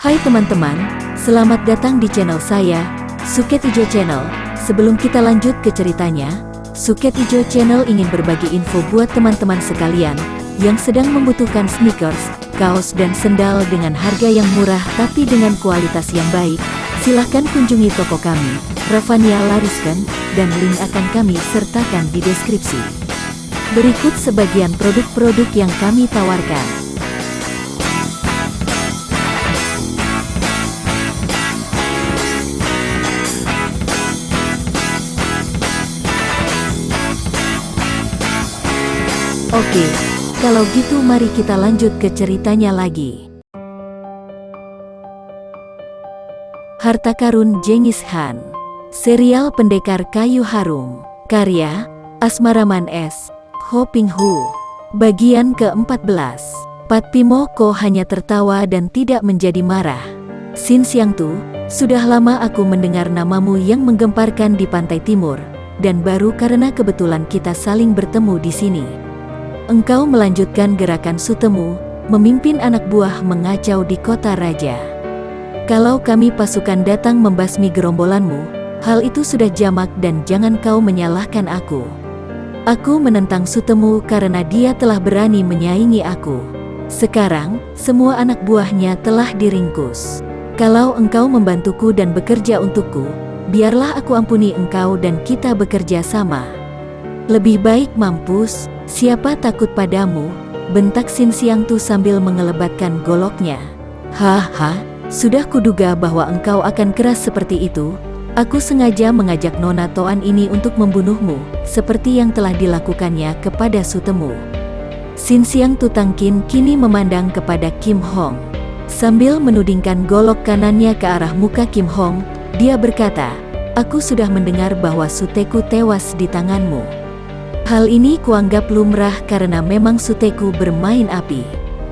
Hai teman-teman, selamat datang di channel saya, Suket Ijo Channel. Sebelum kita lanjut ke ceritanya, Suket Ijo Channel ingin berbagi info buat teman-teman sekalian yang sedang membutuhkan sneakers, kaos dan sendal dengan harga yang murah tapi dengan kualitas yang baik. Silahkan kunjungi toko kami, Ravania Lariskan, dan link akan kami sertakan di deskripsi. Berikut sebagian produk-produk yang kami tawarkan. Oke, kalau gitu mari kita lanjut ke ceritanya lagi. Harta Karun Genghis Khan, serial pendekar kayu harum, karya Asmaraman S. Ho Ping Hu, bagian ke-14. Pat Pimo Ko hanya tertawa dan tidak menjadi marah. Sin Siang Tu, sudah lama aku mendengar namamu yang menggemparkan di pantai timur, dan baru karena kebetulan kita saling bertemu di sini. Engkau melanjutkan gerakan sutemu, memimpin anak buah mengacau di kota raja. Kalau kami pasukan datang membasmi gerombolanmu, hal itu sudah jamak dan jangan kau menyalahkan aku. Aku menentang sutemu karena dia telah berani menyaingi aku. Sekarang, semua anak buahnya telah diringkus. Kalau engkau membantuku dan bekerja untukku, biarlah aku ampuni engkau dan kita bekerja sama. Lebih baik mampus, siapa takut padamu, bentak Sin Siang Tu sambil mengelebatkan goloknya. Haha, sudah kuduga bahwa engkau akan keras seperti itu. Aku sengaja mengajak Nona Toan ini untuk membunuhmu, seperti yang telah dilakukannya kepada sutemu. Sin Siang Tu Tangkin kini memandang kepada Kim Hong. Sambil menudingkan golok kanannya ke arah muka Kim Hong, dia berkata, "Aku sudah mendengar bahwa suteku tewas di tanganmu. Hal ini kuanggap lumrah karena memang suteku bermain api.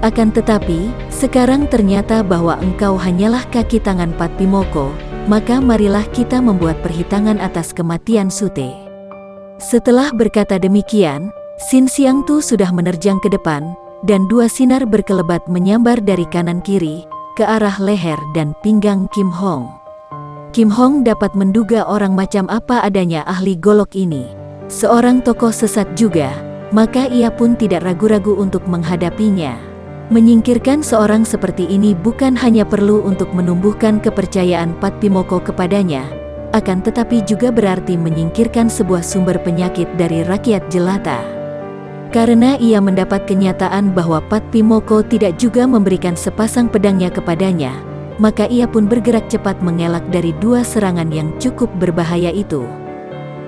Akan tetapi, sekarang ternyata bahwa engkau hanyalah kaki tangan Pat Pimoko, maka marilah kita membuat perhitungan atas kematian sute." Setelah berkata demikian, Sin Siang Tu sudah menerjang ke depan, dan dua sinar berkelebat menyambar dari kanan kiri, ke arah leher dan pinggang Kim Hong. Kim Hong dapat menduga orang macam apa adanya ahli golok ini. Seorang tokoh sesat juga, maka ia pun tidak ragu-ragu untuk menghadapinya. Menyingkirkan seorang seperti ini bukan hanya perlu untuk menumbuhkan kepercayaan Pat Pimoko kepadanya, akan tetapi juga berarti menyingkirkan sebuah sumber penyakit dari rakyat jelata. Karena ia mendapat kenyataan bahwa Pat Pimoko tidak juga memberikan sepasang pedangnya kepadanya, maka ia pun bergerak cepat mengelak dari dua serangan yang cukup berbahaya itu.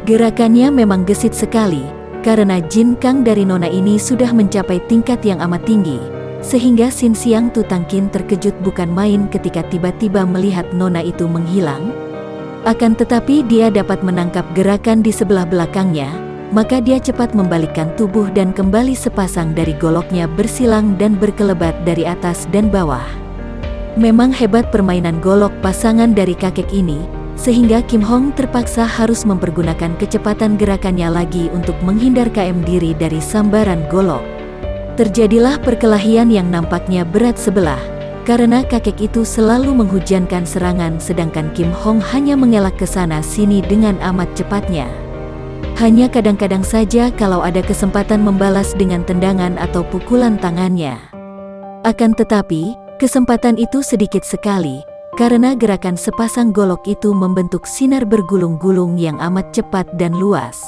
Gerakannya memang gesit sekali, karena Jin Kang dari Nona ini sudah mencapai tingkat yang amat tinggi, sehingga Sin Siang Tu Tangkin terkejut bukan main ketika tiba-tiba melihat Nona itu menghilang. Akan tetapi dia dapat menangkap gerakan di sebelah belakangnya, maka dia cepat membalikkan tubuh dan kembali sepasang dari goloknya bersilang dan berkelebat dari atas dan bawah. Memang hebat permainan golok pasangan dari kakek ini, sehingga Kim Hong terpaksa harus mempergunakan kecepatan gerakannya lagi untuk menghindarkan diri dari sambaran golok. Terjadilah perkelahian yang nampaknya berat sebelah, karena kakek itu selalu menghujankan serangan sedangkan Kim Hong hanya mengelak ke sana sini dengan amat cepatnya. Hanya kadang-kadang saja kalau ada kesempatan membalas dengan tendangan atau pukulan tangannya. Akan tetapi, kesempatan itu sedikit sekali, karena gerakan sepasang golok itu membentuk sinar bergulung-gulung yang amat cepat dan luas.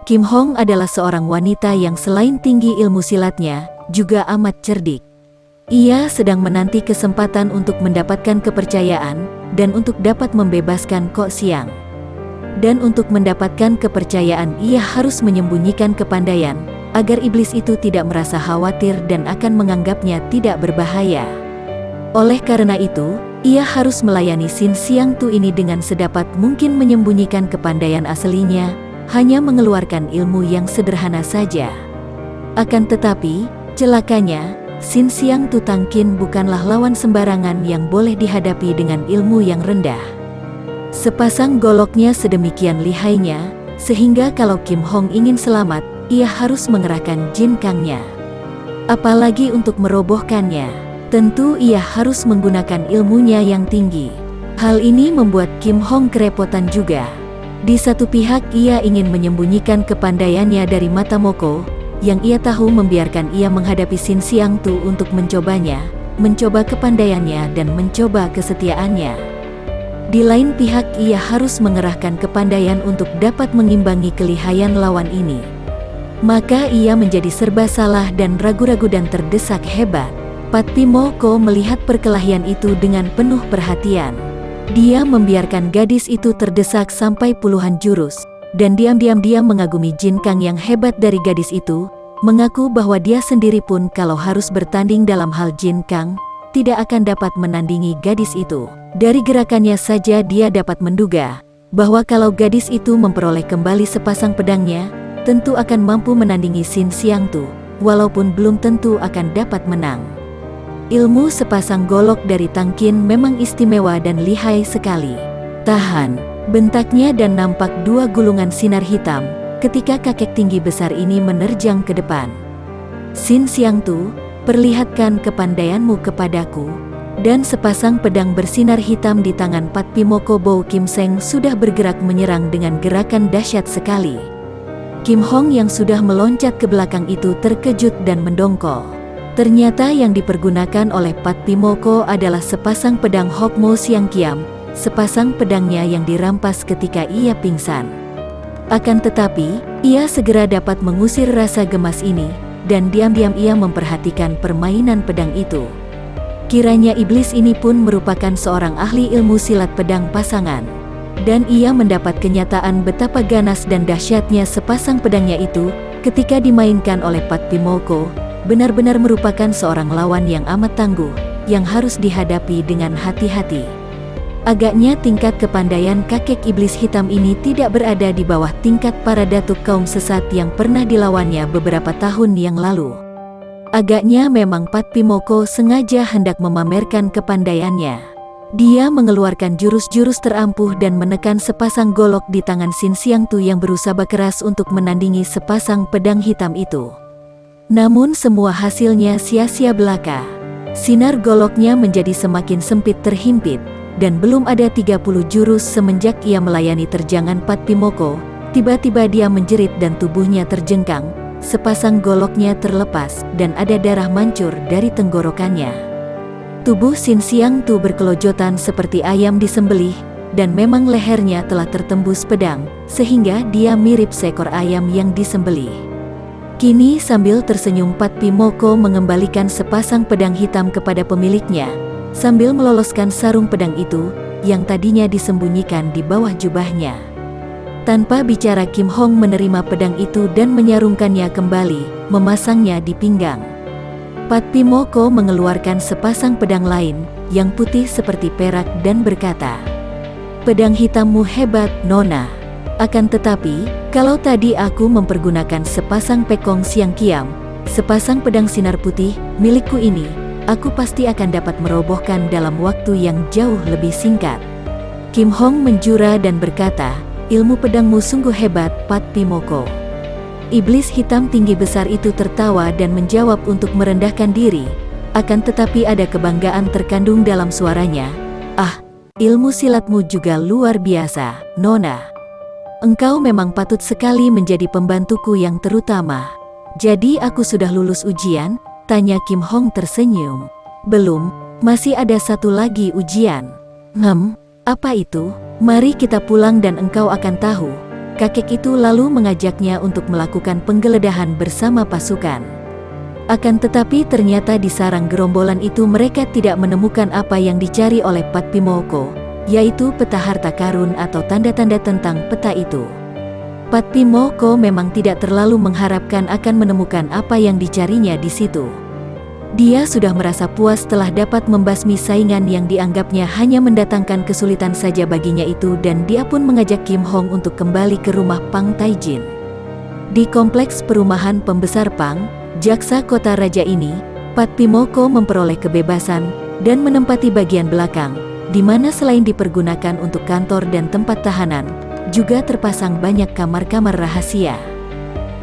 Kim Hong adalah seorang wanita yang selain tinggi ilmu silatnya, juga amat cerdik. Ia sedang menanti kesempatan untuk mendapatkan kepercayaan, dan untuk dapat membebaskan Kok Siang. Dan untuk mendapatkan kepercayaan ia harus menyembunyikan kepandaian, agar iblis itu tidak merasa khawatir dan akan menganggapnya tidak berbahaya. Oleh karena itu, ia harus melayani Sin Siang Tu ini dengan sedapat mungkin menyembunyikan kepandaian aslinya, hanya mengeluarkan ilmu yang sederhana saja. Akan tetapi, celakanya, Sin Siang Tu Tangkin bukanlah lawan sembarangan yang boleh dihadapi dengan ilmu yang rendah. Sepasang goloknya sedemikian lihainya, sehingga kalau Kim Hong ingin selamat, ia harus mengerahkan Jin Kangnya. Apalagi untuk merobohkannya. Tentu ia harus menggunakan ilmunya yang tinggi. Hal ini membuat Kim Hong kerepotan juga. Di satu pihak ia ingin menyembunyikan kepandaiannya dari mata Moko, yang ia tahu membiarkan ia menghadapi Sin Xiangtu untuk mencobanya, mencoba kepandaiannya dan mencoba kesetiaannya. Di lain pihak ia harus mengerahkan kepandaian untuk dapat mengimbangi kelihayan lawan ini. Maka ia menjadi serba salah dan ragu-ragu dan terdesak hebat. Pat Pimoko melihat perkelahian itu dengan penuh perhatian. Dia membiarkan gadis itu terdesak sampai puluhan jurus, dan diam-diam dia mengagumi Jin Kang yang hebat dari gadis itu, mengaku bahwa dia sendiri pun kalau harus bertanding dalam hal Jin Kang, tidak akan dapat menandingi gadis itu. Dari gerakannya saja dia dapat menduga, bahwa kalau gadis itu memperoleh kembali sepasang pedangnya, tentu akan mampu menandingi Sin Xiangtu, walaupun belum tentu akan dapat menang. Ilmu sepasang golok dari Tang Qin memang istimewa dan lihai sekali. Tahan, bentaknya dan nampak dua gulungan sinar hitam, ketika kakek tinggi besar ini menerjang ke depan. Sin Xiangtu, perlihatkan kepandaianmu kepadaku. Dan sepasang pedang bersinar hitam di tangan Pat Pimoko Bo Kim Seng sudah bergerak menyerang dengan gerakan dahsyat sekali. Kim Hong yang sudah meloncat ke belakang itu terkejut dan mendongkol. Ternyata yang dipergunakan oleh Pat Pimoko adalah sepasang pedang Hok Mo Siang Kiam, sepasang pedangnya yang dirampas ketika ia pingsan. Akan tetapi, ia segera dapat mengusir rasa gemas ini, dan diam-diam ia memperhatikan permainan pedang itu. Kiranya iblis ini pun merupakan seorang ahli ilmu silat pedang pasangan. Dan ia mendapat kenyataan betapa ganas dan dahsyatnya sepasang pedangnya itu, ketika dimainkan oleh Pat Pimoko, benar-benar merupakan seorang lawan yang amat tangguh, yang harus dihadapi dengan hati-hati. Agaknya tingkat kepandaian kakek iblis hitam ini tidak berada di bawah tingkat para datuk kaum sesat yang pernah dilawannya beberapa tahun yang lalu. Agaknya memang Pat Pimoko sengaja hendak memamerkan kepandaiannya. Dia mengeluarkan jurus-jurus terampuh dan menekan sepasang golok di tangan Sin Xiangtu yang berusaha keras untuk menandingi sepasang pedang hitam itu. Namun semua hasilnya sia-sia belaka. Sinar goloknya menjadi semakin sempit terhimpit, dan belum ada 30 jurus semenjak ia melayani terjangan Pat Pimoko, tiba-tiba dia menjerit dan tubuhnya terjengkang, sepasang goloknya terlepas, dan ada darah mancur dari tenggorokannya. Tubuh Sin Xiangtu berkelojotan seperti ayam disembelih, dan memang lehernya telah tertembus pedang, sehingga dia mirip seekor ayam yang disembelih. Kini sambil tersenyum Pat Pimoko mengembalikan sepasang pedang hitam kepada pemiliknya, sambil meloloskan sarung pedang itu, yang tadinya disembunyikan di bawah jubahnya. Tanpa bicara Kim Hong menerima pedang itu dan menyarungkannya kembali, memasangnya di pinggang. Pat Pimoko mengeluarkan sepasang pedang lain, yang putih seperti perak dan berkata, "Pedang hitammu hebat, Nona. Akan tetapi, kalau tadi aku mempergunakan sepasang pekong Siang Kiam, sepasang pedang sinar putih, milikku ini, aku pasti akan dapat merobohkan dalam waktu yang jauh lebih singkat." Kim Hong menjura dan berkata, "Ilmu pedangmu sungguh hebat, Pat Pimoko." Iblis hitam tinggi besar itu tertawa dan menjawab untuk merendahkan diri, akan tetapi ada kebanggaan terkandung dalam suaranya. "Ah, ilmu silatmu juga luar biasa, Nona. Engkau memang patut sekali menjadi pembantuku yang terutama." "Jadi aku sudah lulus ujian?" tanya Kim Hong tersenyum. "Belum, masih ada satu lagi ujian." Apa itu? Mari kita pulang dan engkau akan tahu." Kakek itu lalu mengajaknya untuk melakukan penggeledahan bersama pasukan. Akan tetapi ternyata di sarang gerombolan itu mereka tidak menemukan apa yang dicari oleh Pat Pimoko, yaitu peta harta karun atau tanda-tanda tentang peta itu. Pat Pimoko memang tidak terlalu mengharapkan akan menemukan apa yang dicarinya di situ. Dia sudah merasa puas setelah dapat membasmi saingan yang dianggapnya hanya mendatangkan kesulitan saja baginya itu, dan dia pun mengajak Kim Hong untuk kembali ke rumah Pang Taijin. Di kompleks perumahan pembesar Pang, jaksa kota raja ini, Pat Pimoko memperoleh kebebasan dan menempati bagian belakang, di mana selain dipergunakan untuk kantor dan tempat tahanan, juga terpasang banyak kamar-kamar rahasia.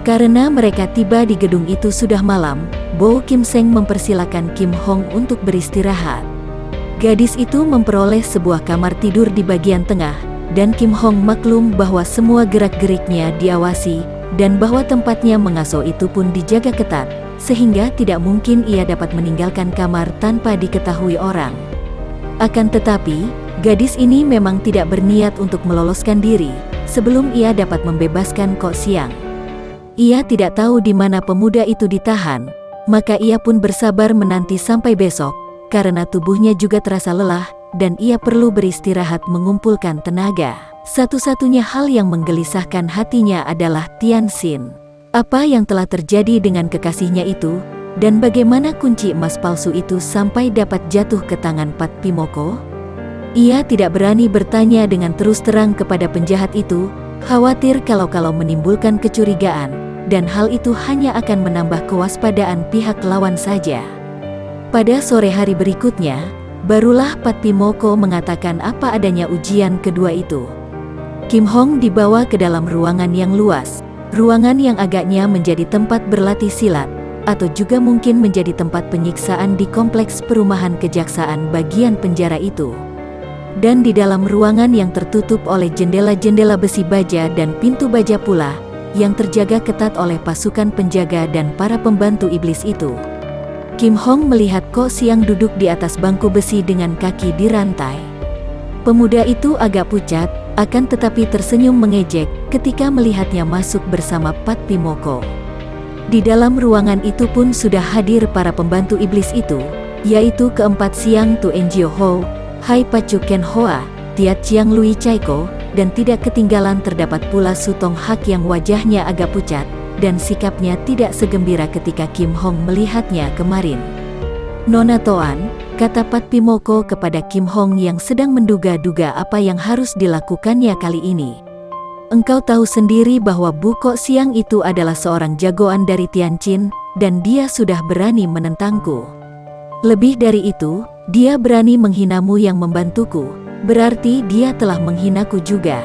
Karena mereka tiba di gedung itu sudah malam, Bo Kim Seng mempersilakan Kim Hong untuk beristirahat. Gadis itu memperoleh sebuah kamar tidur di bagian tengah, dan Kim Hong maklum bahwa semua gerak-geriknya diawasi, dan bahwa tempatnya mengasuh itu pun dijaga ketat, sehingga tidak mungkin ia dapat meninggalkan kamar tanpa diketahui orang. Akan tetapi, gadis ini memang tidak berniat untuk meloloskan diri, sebelum ia dapat membebaskan Kok Siang. Ia tidak tahu di mana pemuda itu ditahan, maka ia pun bersabar menanti sampai besok, karena tubuhnya juga terasa lelah, dan ia perlu beristirahat mengumpulkan tenaga. Satu-satunya hal yang menggelisahkan hatinya adalah Tianxin. Apa yang telah terjadi dengan kekasihnya itu, dan bagaimana kunci emas palsu itu sampai dapat jatuh ke tangan Pat Pimoko? Ia tidak berani bertanya dengan terus terang kepada penjahat itu, khawatir kalau menimbulkan kecurigaan, dan hal itu hanya akan menambah kewaspadaan pihak lawan saja. Pada sore hari berikutnya, barulah Pat Pimoko mengatakan apa adanya ujian kedua itu. Kim Hong dibawa ke dalam ruangan yang luas, ruangan yang agaknya menjadi tempat berlatih silat, atau juga mungkin menjadi tempat penyiksaan di kompleks perumahan kejaksaan bagian penjara itu. Dan di dalam ruangan yang tertutup oleh jendela-jendela besi baja dan pintu baja pula, yang terjaga ketat oleh pasukan penjaga dan para pembantu iblis itu. Kim Hong melihat Kok Siang duduk di atas bangku besi dengan kaki dirantai. Pemuda itu agak pucat, akan tetapi tersenyum mengejek ketika melihatnya masuk bersama Pat Pimoko. Di dalam ruangan itu pun sudah hadir para pembantu iblis itu, yaitu keempat Siang Tu Enjio Ho, Hai Pacu Ken Hoa, Tiat Chiang Lui Chaiko, dan tidak ketinggalan terdapat pula Sutong Hak yang wajahnya agak pucat, dan sikapnya tidak segembira ketika Kim Hong melihatnya kemarin. Nona Toan, kata Pat Pimoko kepada Kim Hong yang sedang menduga-duga apa yang harus dilakukannya kali ini. Engkau tahu sendiri bahwa Bu Kok Siang itu adalah seorang jagoan dari Tianjin, dan dia sudah berani menentangku. Lebih dari itu, dia berani menghinamu yang membantuku, berarti dia telah menghinaku juga.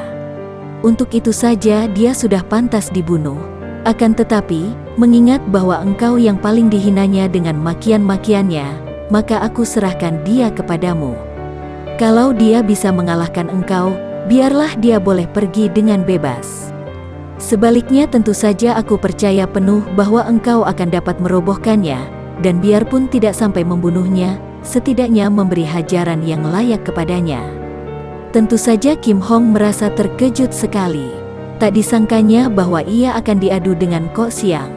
Untuk itu saja dia sudah pantas dibunuh. Akan tetapi, mengingat bahwa engkau yang paling dihinanya dengan makian-makiannya, maka aku serahkan dia kepadamu. Kalau dia bisa mengalahkan engkau, biarlah dia boleh pergi dengan bebas. Sebaliknya tentu saja aku percaya penuh bahwa engkau akan dapat merobohkannya, dan biarpun tidak sampai membunuhnya, setidaknya memberi hajaran yang layak kepadanya. Tentu saja Kim Hong merasa terkejut sekali. Tak disangkanya bahwa ia akan diadu dengan Kok Siang.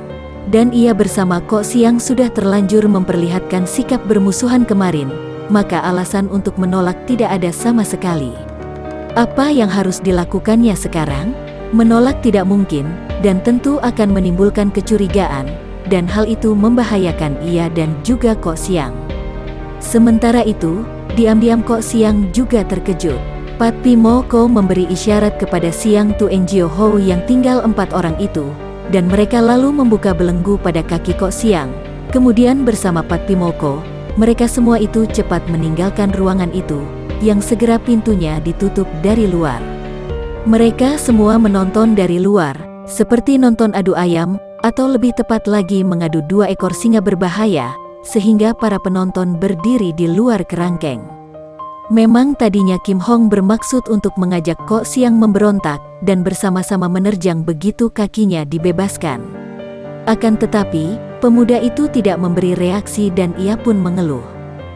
Dan ia bersama Kok Siang sudah terlanjur memperlihatkan sikap bermusuhan kemarin, maka alasan untuk menolak tidak ada sama sekali. Apa yang harus dilakukannya sekarang? Menolak tidak mungkin, dan tentu akan menimbulkan kecurigaan, dan hal itu membahayakan ia dan juga Kok Siang. Sementara itu, diam-diam Kok Siang juga terkejut. Pat Pimoko memberi isyarat kepada Siang Tu Enjio Ho yang tinggal 4 orang itu, dan mereka lalu membuka belenggu pada kaki Kok Siang. Kemudian bersama Pat Pimoko, mereka semua itu cepat meninggalkan ruangan itu, yang segera pintunya ditutup dari luar. Mereka semua menonton dari luar, seperti nonton adu ayam, atau lebih tepat lagi mengadu 2 ekor singa berbahaya, sehingga para penonton berdiri di luar kerangkeng. Memang tadinya Kim Hong bermaksud untuk mengajak Kok Siang memberontak, dan bersama-sama menerjang begitu kakinya dibebaskan. Akan tetapi, pemuda itu tidak memberi reaksi dan ia pun mengeluh.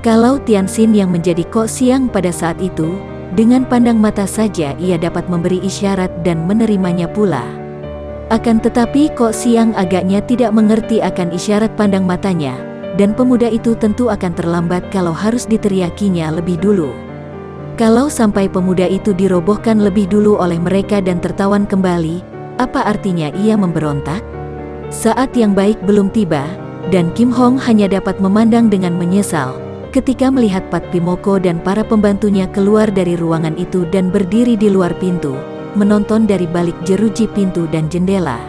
Kalau Tianxin yang menjadi Kok Siang pada saat itu, dengan pandang mata saja ia dapat memberi isyarat dan menerimanya pula. Akan tetapi Kok Siang agaknya tidak mengerti akan isyarat pandang matanya, dan pemuda itu tentu akan terlambat kalau harus diteriakinya lebih dulu. Kalau sampai pemuda itu dirobohkan lebih dulu oleh mereka dan tertawan kembali, apa artinya ia memberontak? Saat yang baik belum tiba, dan Kim Hong hanya dapat memandang dengan menyesal ketika melihat Pat Pimoko dan para pembantunya keluar dari ruangan itu dan berdiri di luar pintu, menonton dari balik jeruji pintu dan jendela.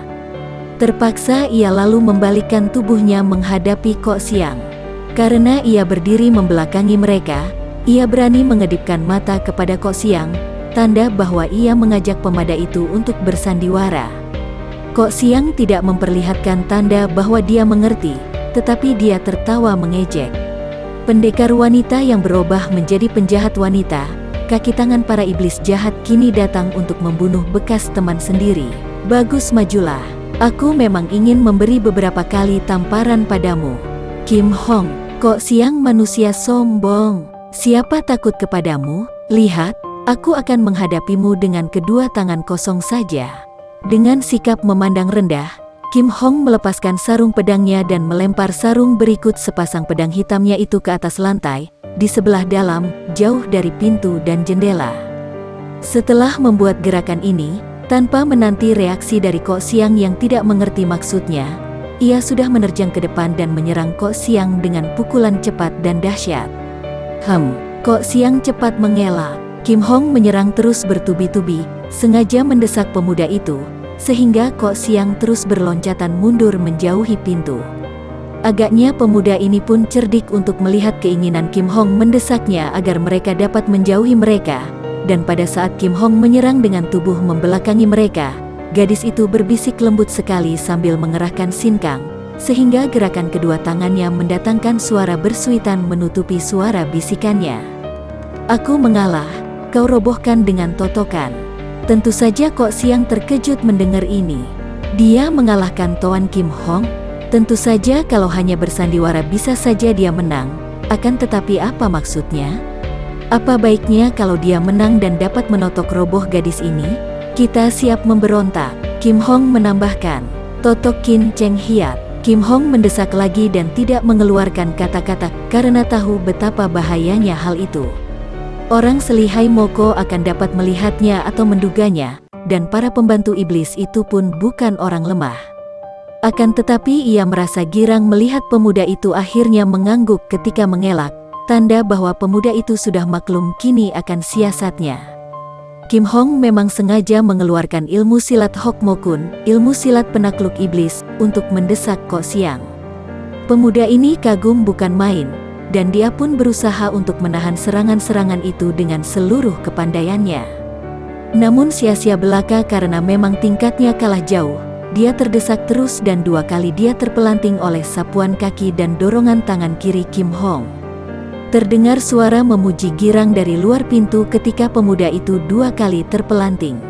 Terpaksa ia lalu membalikkan tubuhnya menghadapi Kok Siang. Karena ia berdiri membelakangi mereka, ia berani mengedipkan mata kepada Kok Siang, tanda bahwa ia mengajak pemada itu untuk bersandiwara. Kok Siang tidak memperlihatkan tanda bahwa dia mengerti, tetapi dia tertawa mengejek. Pendekar wanita yang berubah menjadi penjahat wanita, kaki tangan para iblis jahat kini datang untuk membunuh bekas teman sendiri. Bagus, majulah. Aku memang ingin memberi beberapa kali tamparan padamu. Kim Hong, Kok Siang manusia sombong. Siapa takut kepadamu? Lihat, aku akan menghadapimu dengan kedua tangan kosong saja. Dengan sikap memandang rendah, Kim Hong melepaskan sarung pedangnya dan melempar sarung berikut sepasang pedang hitamnya itu ke atas lantai, di sebelah dalam, jauh dari pintu dan jendela. Setelah membuat gerakan ini, tanpa menanti reaksi dari Kok Siang yang tidak mengerti maksudnya, ia sudah menerjang ke depan dan menyerang Kok Siang dengan pukulan cepat dan dahsyat. Kok Siang cepat mengelak. Kim Hong menyerang terus bertubi-tubi, sengaja mendesak pemuda itu, sehingga Kok Siang terus berloncatan mundur menjauhi pintu. Agaknya pemuda ini pun cerdik untuk melihat keinginan Kim Hong mendesaknya agar mereka dapat menjauhi mereka, dan pada saat Kim Hong menyerang dengan tubuh membelakangi mereka, gadis itu berbisik lembut sekali sambil mengerahkan sinkang, sehingga gerakan kedua tangannya mendatangkan suara bersuitan menutupi suara bisikannya. Aku mengalah. Kau robohkan dengan totokan. Tentu saja Kok Siang terkejut mendengar ini. Dia mengalahkan Tuan Kim Hong? Tentu saja kalau hanya bersandiwara bisa saja dia menang. Akan tetapi apa maksudnya? Apa baiknya kalau dia menang dan dapat menotok roboh gadis ini? Kita siap memberontak. Kim Hong menambahkan. Totok Kin Cheng Hiat. Kim Hong mendesak lagi dan tidak mengeluarkan kata-kata karena tahu betapa bahayanya hal itu. Orang selihai Moko akan dapat melihatnya atau menduganya, dan para pembantu iblis itu pun bukan orang lemah. Akan tetapi ia merasa girang melihat pemuda itu akhirnya mengangguk ketika mengelak, tanda bahwa pemuda itu sudah maklum kini akan siasatnya. Kim Hong memang sengaja mengeluarkan ilmu silat Hokmokun, ilmu silat penakluk iblis, untuk mendesak Kok Siang. Pemuda ini kagum bukan main, dan dia pun berusaha untuk menahan serangan-serangan itu dengan seluruh kepandaiannya. Namun sia-sia belaka karena memang tingkatnya kalah jauh, dia terdesak terus dan dua kali dia terpelanting oleh sapuan kaki dan dorongan tangan kiri Kim Hong. Terdengar suara memuji girang dari luar pintu ketika pemuda itu dua kali terpelanting.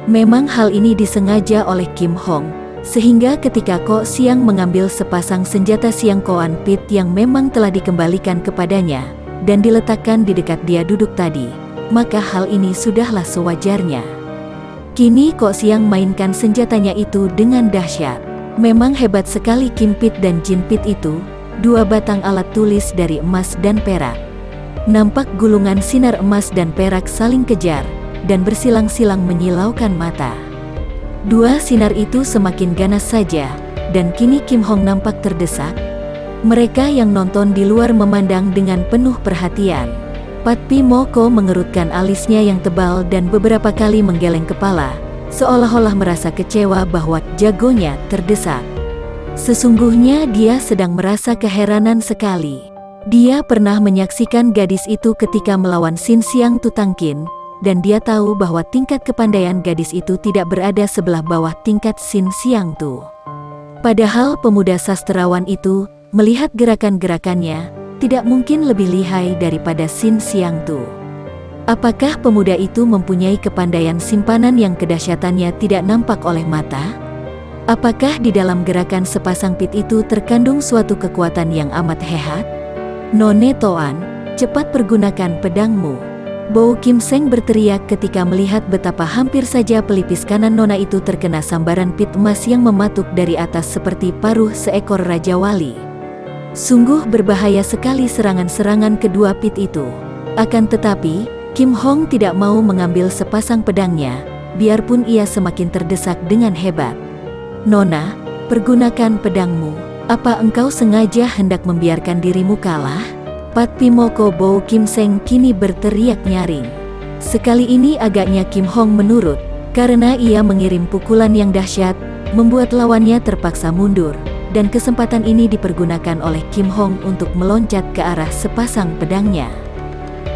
Memang hal ini disengaja oleh Kim Hong, sehingga ketika Kok Siang mengambil sepasang senjata Siang Koan Pit yang memang telah dikembalikan kepadanya, dan diletakkan di dekat dia duduk tadi, maka hal ini sudahlah sewajarnya. Kini Kok Siang mainkan senjatanya itu dengan dahsyat. Memang hebat sekali Kim Pit dan Jin Pit itu, dua batang alat tulis dari emas dan perak. Nampak gulungan sinar emas dan perak saling kejar, dan bersilang-silang menyilaukan mata. Dua sinar itu semakin ganas saja, dan kini Kim Hong nampak terdesak. Mereka yang nonton di luar memandang dengan penuh perhatian. Pat Pi Moko mengerutkan alisnya yang tebal dan beberapa kali menggeleng kepala, seolah-olah merasa kecewa bahwa jagonya terdesak. Sesungguhnya dia sedang merasa keheranan sekali. Dia pernah menyaksikan gadis itu ketika melawan Sin Siang Tutangkin, dan dia tahu bahwa tingkat kepandaian gadis itu tidak berada sebelah bawah tingkat Sin Siang Tu. Padahal pemuda sastrawan itu, melihat gerakan-gerakannya, tidak mungkin lebih lihai daripada Sin Siang Tu. Apakah pemuda itu mempunyai kepandaian simpanan yang kedahsyatannya tidak nampak oleh mata? Apakah di dalam gerakan sepasang pit itu terkandung suatu kekuatan yang amat hebat? None Toan, cepat pergunakan pedangmu. Bo Kim Seng berteriak ketika melihat betapa hampir saja pelipis kanan nona itu terkena sambaran pit emas yang mematuk dari atas seperti paruh seekor Raja Wali. Sungguh berbahaya sekali serangan-serangan kedua pit itu. Akan tetapi, Kim Hong tidak mau mengambil sepasang pedangnya, biarpun ia semakin terdesak dengan hebat. Nona, pergunakan pedangmu. Apa engkau sengaja hendak membiarkan dirimu kalah? Pat Pi Moko Bo Kim Seng kini berteriak nyaring. Sekali ini agaknya Kim Hong menurut, karena ia mengirim pukulan yang dahsyat, membuat lawannya terpaksa mundur, dan kesempatan ini dipergunakan oleh Kim Hong untuk meloncat ke arah sepasang pedangnya.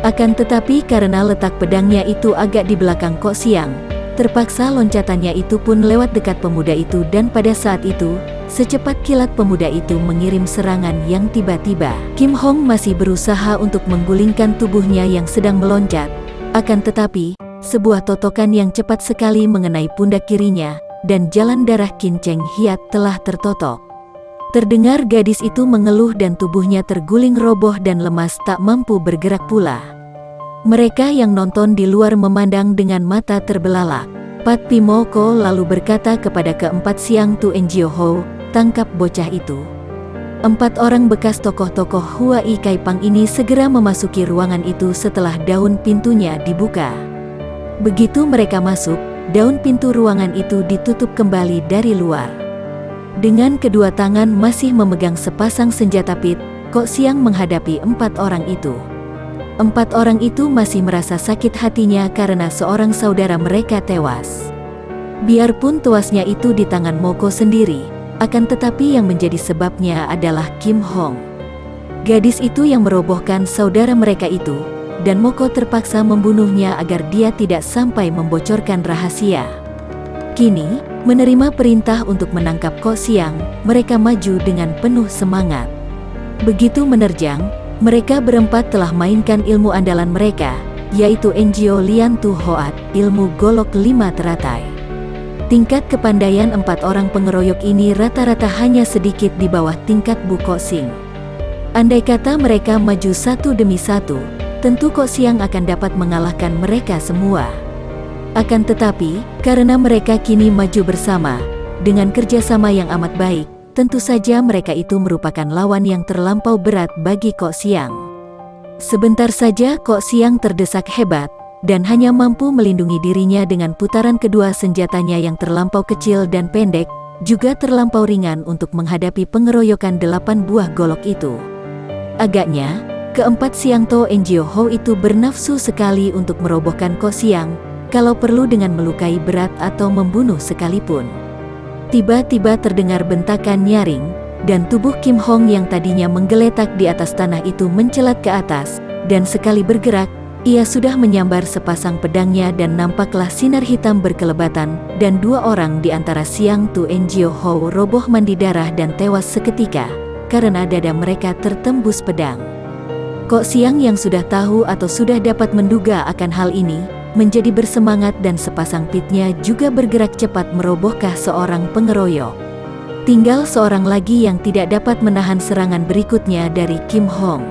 Akan tetapi karena letak pedangnya itu agak di belakang Kok Siang, Terpaksa loncatannya itu pun lewat dekat pemuda itu dan pada saat itu, secepat kilat pemuda itu mengirim serangan yang tiba-tiba. Kim Hong masih berusaha untuk menggulingkan tubuhnya yang sedang meloncat. Akan tetapi, sebuah totokan yang cepat sekali mengenai pundak kirinya, dan jalan darah Qin Cheng Hiat telah tertotok. Terdengar gadis itu mengeluh dan tubuhnya terguling roboh dan lemas tak mampu bergerak pula. Mereka yang nonton di luar memandang dengan mata terbelalak. Pat Pi Moko lalu berkata kepada keempat Siang Tu Enjio Ho, tangkap bocah itu. 4 orang bekas tokoh-tokoh Huai Kai Pang ini segera memasuki ruangan itu setelah daun pintunya dibuka. Begitu mereka masuk, daun pintu ruangan itu ditutup kembali dari luar. Dengan kedua tangan masih memegang sepasang senjata pit, Kok Siang menghadapi 4 orang itu. 4 orang itu masih merasa sakit hatinya karena seorang saudara mereka tewas. Biarpun tuasnya itu di tangan Moko sendiri, akan tetapi yang menjadi sebabnya adalah Kim Hong. Gadis itu yang merobohkan saudara mereka itu, dan Moko terpaksa membunuhnya agar dia tidak sampai membocorkan rahasia. Kini, menerima perintah untuk menangkap Kok Siang, mereka maju dengan penuh semangat. Begitu menerjang, mereka berempat telah mainkan ilmu andalan mereka, yaitu Enjio Lian Tu Hoat, ilmu golok 5 teratai. Tingkat kepandaian 4 orang pengeroyok ini rata-rata hanya sedikit di bawah tingkat Bu Kok Sing. Andai kata mereka maju satu demi satu, tentu Kok Siang akan dapat mengalahkan mereka semua. Akan tetapi, karena mereka kini maju bersama, dengan kerjasama yang amat baik, tentu saja mereka itu merupakan lawan yang terlampau berat bagi Kok Siang. Sebentar saja Kok Siang terdesak hebat, dan hanya mampu melindungi dirinya dengan putaran kedua senjatanya yang terlampau kecil dan pendek, juga terlampau ringan untuk menghadapi pengeroyokan 8 buah golok itu. Agaknya, keempat Siang To Enjio Ho itu bernafsu sekali untuk merobohkan Kok Siang, kalau perlu dengan melukai berat atau membunuh sekalipun. Tiba-tiba terdengar bentakan nyaring, dan tubuh Kim Hong yang tadinya menggeletak di atas tanah itu mencelat ke atas, dan sekali bergerak, ia sudah menyambar sepasang pedangnya dan nampaklah sinar hitam berkelebatan, dan 2 orang di antara Siang Tu Enjio Ho roboh mandi darah dan tewas seketika, karena dada mereka tertembus pedang. Kok Siang yang sudah tahu atau sudah dapat menduga akan hal ini, menjadi bersemangat dan sepasang pitnya juga bergerak cepat merobohkan seorang pengeroyok. Tinggal seorang lagi yang tidak dapat menahan serangan berikutnya dari Kim Hong.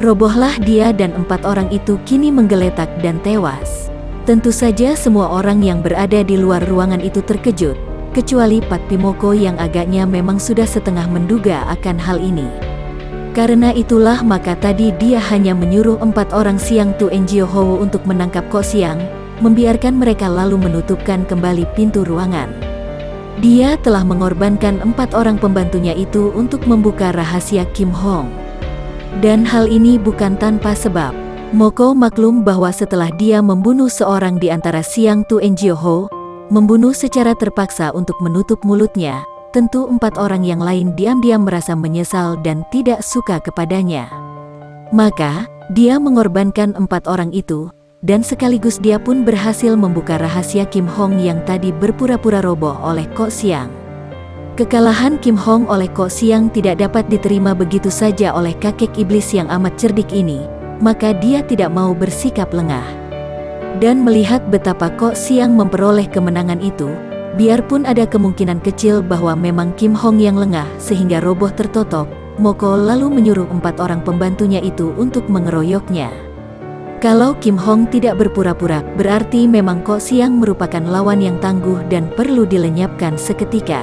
Robohlah dia dan 4 orang itu kini menggeletak dan tewas. Tentu saja semua orang yang berada di luar ruangan itu terkejut, kecuali Pat Pi Moko yang agaknya memang sudah setengah menduga akan hal ini. Karena itulah maka tadi dia hanya menyuruh 4 orang Siang Tu Enjio Ho untuk menangkap Kok Siang, membiarkan mereka lalu menutupkan kembali pintu ruangan. Dia telah mengorbankan 4 orang pembantunya itu untuk membuka rahasia Kim Hong. Dan hal ini bukan tanpa sebab. Moko maklum bahwa setelah dia membunuh seorang di antara Siang Tu Enjio Ho, membunuh secara terpaksa untuk menutup mulutnya, tentu 4 orang yang lain diam-diam merasa menyesal dan tidak suka kepadanya. Maka, dia mengorbankan 4 orang itu, dan sekaligus dia pun berhasil membuka rahasia Kim Hong yang tadi berpura-pura roboh oleh Kok Siang. Kekalahan Kim Hong oleh Kok Siang tidak dapat diterima begitu saja oleh kakek iblis yang amat cerdik ini, maka dia tidak mau bersikap lengah. Dan melihat betapa Kok Siang memperoleh kemenangan itu, biarpun ada kemungkinan kecil bahwa memang Kim Hong yang lengah sehingga roboh tertotok, Moko lalu menyuruh 4 orang pembantunya itu untuk mengeroyoknya. Kalau Kim Hong tidak berpura-pura, berarti memang Kok Siang merupakan lawan yang tangguh dan perlu dilenyapkan seketika.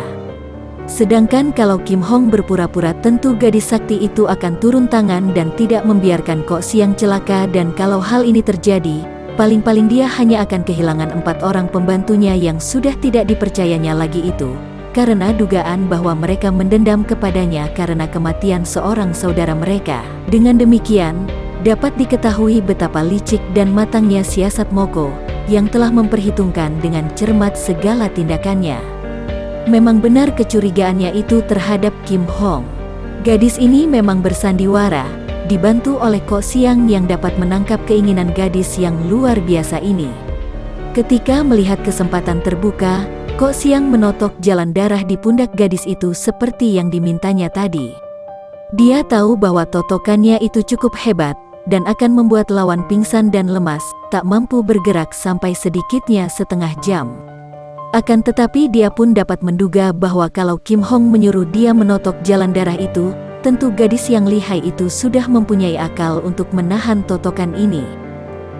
Sedangkan kalau Kim Hong berpura-pura, tentu gadis sakti itu akan turun tangan dan tidak membiarkan Kok Siang celaka, dan kalau hal ini terjadi, paling-paling dia hanya akan kehilangan 4 orang pembantunya yang sudah tidak dipercayanya lagi itu, karena dugaan bahwa mereka mendendam kepadanya karena kematian seorang saudara mereka. Dengan demikian, dapat diketahui betapa licik dan matangnya siasat Moko, yang telah memperhitungkan dengan cermat segala tindakannya. Memang benar kecurigaannya itu terhadap Kim Hong. Gadis ini memang bersandiwara, dibantu oleh Kok Siang yang dapat menangkap keinginan gadis yang luar biasa ini. Ketika melihat kesempatan terbuka, Kok Siang menotok jalan darah di pundak gadis itu seperti yang dimintanya tadi. Dia tahu bahwa totokannya itu cukup hebat, dan akan membuat lawan pingsan dan lemas, tak mampu bergerak sampai sedikitnya setengah jam. Akan tetapi dia pun dapat menduga bahwa kalau Kim Hong menyuruh dia menotok jalan darah itu, tentu gadis yang lihai itu sudah mempunyai akal untuk menahan totokan ini.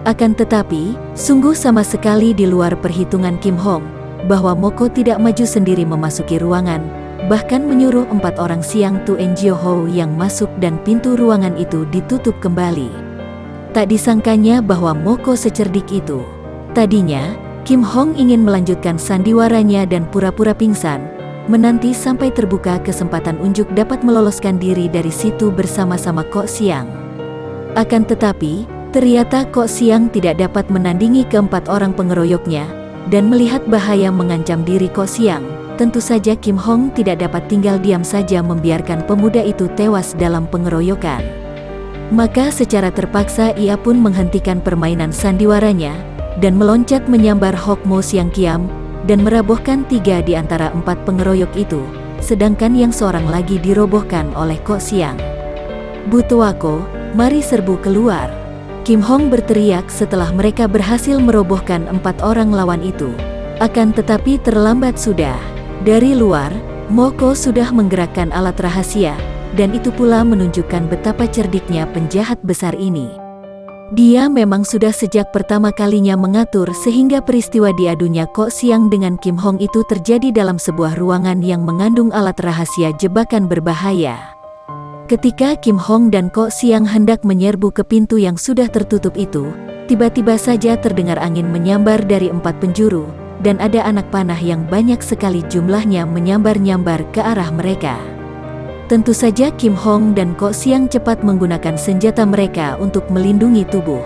Akan tetapi, sungguh sama sekali di luar perhitungan Kim Hong, bahwa Moko tidak maju sendiri memasuki ruangan, bahkan menyuruh 4 orang Siang Tu Enjio Ho yang masuk dan pintu ruangan itu ditutup kembali. Tak disangkanya bahwa Moko secerdik itu. Tadinya, Kim Hong ingin melanjutkan sandiwaranya dan pura-pura pingsan, menanti sampai terbuka kesempatan unjuk dapat meloloskan diri dari situ bersama-sama Kok Siang. Akan tetapi, ternyata Kok Siang tidak dapat menandingi keempat orang pengeroyoknya, dan melihat bahaya mengancam diri Kok Siang, tentu saja Kim Hong tidak dapat tinggal diam saja membiarkan pemuda itu tewas dalam pengeroyokan. Maka secara terpaksa ia pun menghentikan permainan sandiwaranya, dan meloncat menyambar Hokmo Siang Kiam, dan merobohkan 3 di antara 4 pengeroyok itu, sedangkan yang seorang lagi dirobohkan oleh Kok Siang. "Butuako, mari serbu keluar!" Kim Hong berteriak setelah mereka berhasil merobohkan 4 orang lawan itu. Akan tetapi terlambat sudah. Dari luar, Moko sudah menggerakkan alat rahasia, dan itu pula menunjukkan betapa cerdiknya penjahat besar ini. Dia memang sudah sejak pertama kalinya mengatur sehingga peristiwa diadunya Kok Siang dengan Kim Hong itu terjadi dalam sebuah ruangan yang mengandung alat rahasia jebakan berbahaya. Ketika Kim Hong dan Kok Siang hendak menyerbu ke pintu yang sudah tertutup itu, tiba-tiba saja terdengar angin menyambar dari 4 penjuru, dan ada anak panah yang banyak sekali jumlahnya menyambar-nyambar ke arah mereka. Tentu saja Kim Hong dan Kok Siang cepat menggunakan senjata mereka untuk melindungi tubuh.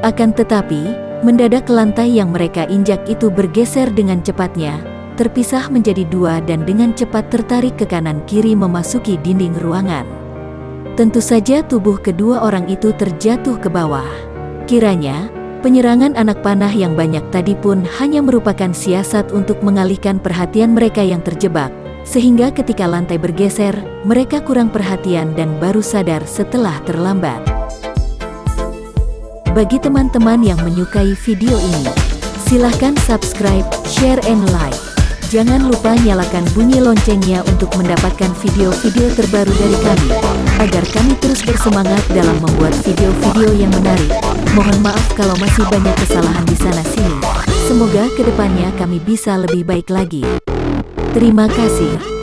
Akan tetapi, mendadak lantai yang mereka injak itu bergeser dengan cepatnya, terpisah menjadi 2 dan dengan cepat tertarik ke kanan-kiri memasuki dinding ruangan. Tentu saja tubuh kedua orang itu terjatuh ke bawah. Kiranya, penyerangan anak panah yang banyak tadi pun hanya merupakan siasat untuk mengalihkan perhatian mereka yang terjebak, sehingga ketika lantai bergeser, mereka kurang perhatian dan baru sadar setelah terlambat. Bagi teman-teman yang menyukai video ini, silahkan subscribe, share, and like. Jangan lupa nyalakan bunyi loncengnya untuk mendapatkan video-video terbaru dari kami, agar kami terus bersemangat dalam membuat video-video yang menarik. Mohon maaf kalau masih banyak kesalahan di sana-sini. Semoga kedepannya kami bisa lebih baik lagi. Terima kasih.